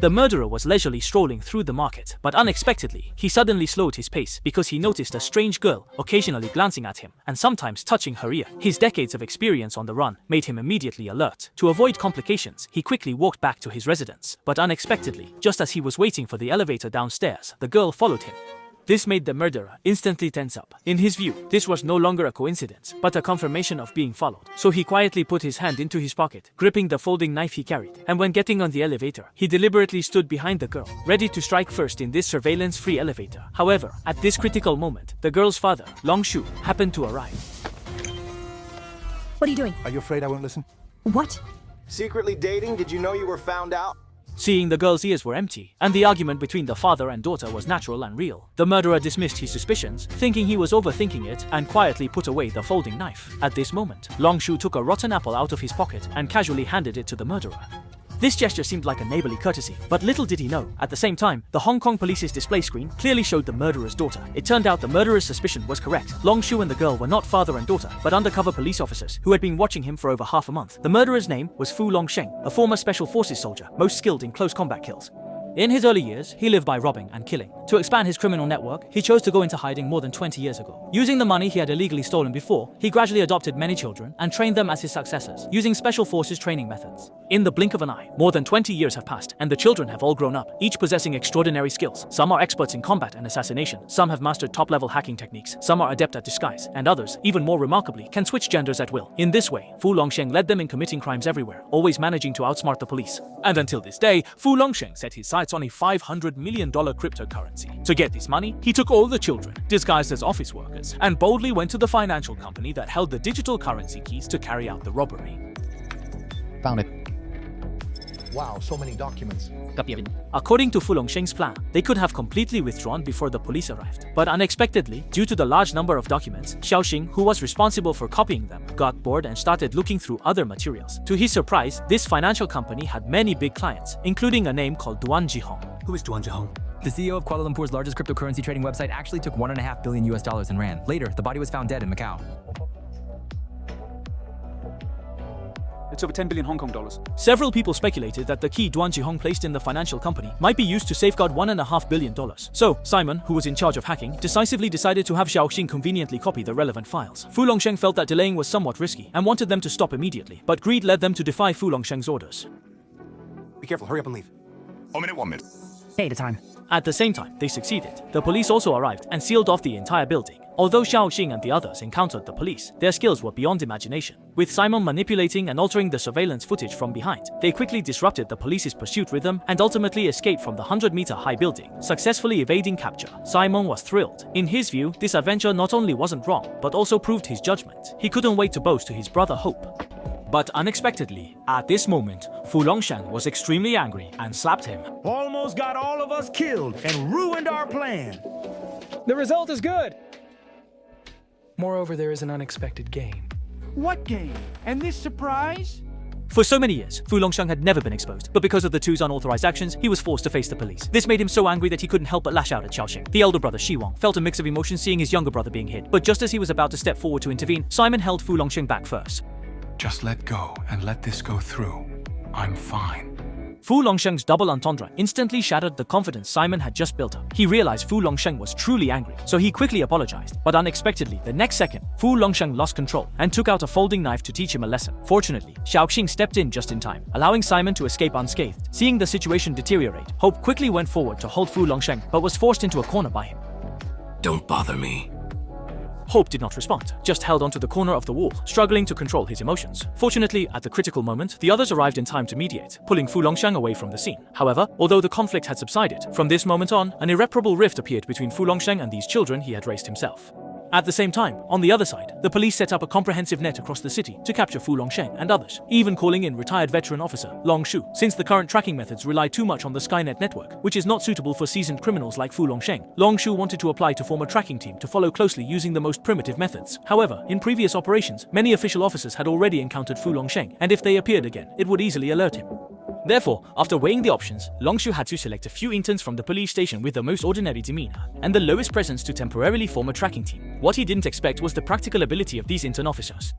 The murderer was leisurely strolling through the market, but unexpectedly, he suddenly slowed his pace because he noticed a strange girl occasionally glancing at him and sometimes touching her ear. His decades of experience on the run made him immediately alert. To avoid complications, he quickly walked back to his residence, but unexpectedly, just as he was waiting for the elevator downstairs, the girl followed him. This made the murderer instantly tense up. In his view, this was no longer a coincidence, but a confirmation of being followed. So he quietly put his hand into his pocket, gripping the folding knife he carried. And when getting on the elevator, he deliberately stood behind the girl, ready to strike first in this surveillance-free elevator. However, at this critical moment, the girl's father, Long Shu, happened to arrive. What are you doing? Are you afraid I won't listen? What? Secretly dating? Did you know you were found out? Seeing the girl's ears were empty, and the argument between the father and daughter was natural and real, the murderer dismissed his suspicions, thinking he was overthinking it, and quietly put away the folding knife. At this moment, Long Shu took a rotten apple out of his pocket and casually handed it to the murderer. This gesture seemed like a neighborly courtesy, but little did he know, at the same time, the Hong Kong police's display screen clearly showed the murderer's daughter. It turned out the murderer's suspicion was correct. Long Shu and the girl were not father and daughter, but undercover police officers who had been watching him for over half a month. The murderer's name was Fu Longsheng, a former special forces soldier, most skilled in close combat kills. In his early years, he lived by robbing and killing. To expand his criminal network, he chose to go into hiding more than 20 years ago. Using the money he had illegally stolen before, he gradually adopted many children and trained them as his successors, using special forces training methods. In the blink of an eye, more than 20 years have passed, and the children have all grown up, each possessing extraordinary skills. Some are experts in combat and assassination, some have mastered top-level hacking techniques, some are adept at disguise, and others, even more remarkably, can switch genders at will. In this way, Fu Longsheng led them in committing crimes everywhere, always managing to outsmart the police. And until this day, Fu Longsheng set his sights on a $500 million cryptocurrency. To get this money, he took all the children, disguised as office workers, and boldly went to the financial company that held the digital currency keys to carry out the robbery. Found it. Wow, so many documents. Copy of it. According to Fu Longsheng's plan, they could have completely withdrawn before the police arrived. But unexpectedly, due to the large number of documents, Xiaoxing, who was responsible for copying them, got bored and started looking through other materials. To his surprise, this financial company had many big clients, including a name called Duan Jihong. Who is Duan Jihong? The CEO of Kuala Lumpur's largest cryptocurrency trading website actually took $1.5 billion and ran. Later, the body was found dead in Macau. It's over 10 billion Hong Kong dollars. Several people speculated that the key Duan Jihong placed in the financial company might be used to safeguard $1.5 billion. So, Simon, who was in charge of hacking, decisively decided to have Xiaoxing conveniently copy the relevant files. Fu Longsheng felt that delaying was somewhat risky and wanted them to stop immediately, but greed led them to defy Fu Longsheng's orders. Be careful, hurry up and leave. 1 minute. Hey, at a time. At the same time, they succeeded. The police also arrived and sealed off the entire building. Although Xiaoxing and the others encountered the police, their skills were beyond imagination. With Simon manipulating and altering the surveillance footage from behind, they quickly disrupted the police's pursuit rhythm and ultimately escaped from the 100-meter high building, successfully evading capture. Simon was thrilled. In his view, this adventure not only wasn't wrong, but also proved his judgment. He couldn't wait to boast to his brother Hope. But unexpectedly, at this moment, Fu Longsheng was extremely angry and slapped him. Almost got all of us killed and ruined our plan. The result is good. Moreover, there is an unexpected gain. What game? And this surprise? For so many years, Fu Longsheng had never been exposed, but because of the two's unauthorized actions, he was forced to face the police. This made him so angry that he couldn't help but lash out at Xiaoxing. The elder brother, Shi Wang, felt a mix of emotions seeing his younger brother being hit, but just as he was about to step forward to intervene, Simon held Fu Longsheng back first. Just let go and let this go through. I'm fine. Fu Longsheng's double entendre instantly shattered the confidence Simon had just built up. He realized Fu Longsheng was truly angry, so he quickly apologized. But unexpectedly, the next second, Fu Longsheng lost control and took out a folding knife to teach him a lesson. Fortunately, Xiaoxing stepped in just in time, allowing Simon to escape unscathed. Seeing the situation deteriorate, Hope quickly went forward to hold Fu Longsheng, but was forced into a corner by him. Don't bother me. Hope did not respond, just held onto the corner of the wall, struggling to control his emotions. Fortunately, at the critical moment, the others arrived in time to mediate, pulling Fu Longsheng away from the scene. However, although the conflict had subsided, from this moment on, an irreparable rift appeared between Fu Longsheng and these children he had raised himself. At the same time, on the other side, the police set up a comprehensive net across the city to capture Fu Longsheng and others, even calling in retired veteran officer Long Shu, since the current tracking methods rely too much on the Skynet network, which is not suitable for seasoned criminals like Fu Longsheng. Long Shu wanted to apply to form a tracking team to follow closely using the most primitive methods. However, in previous operations, many official officers had already encountered Fu Longsheng, and if they appeared again, it would easily alert him. Therefore, after weighing the options, Long Shu had to select a few interns from the police station with the most ordinary demeanor and the lowest presence to temporarily form a tracking team. What he didn't expect was the practical ability of these intern officers.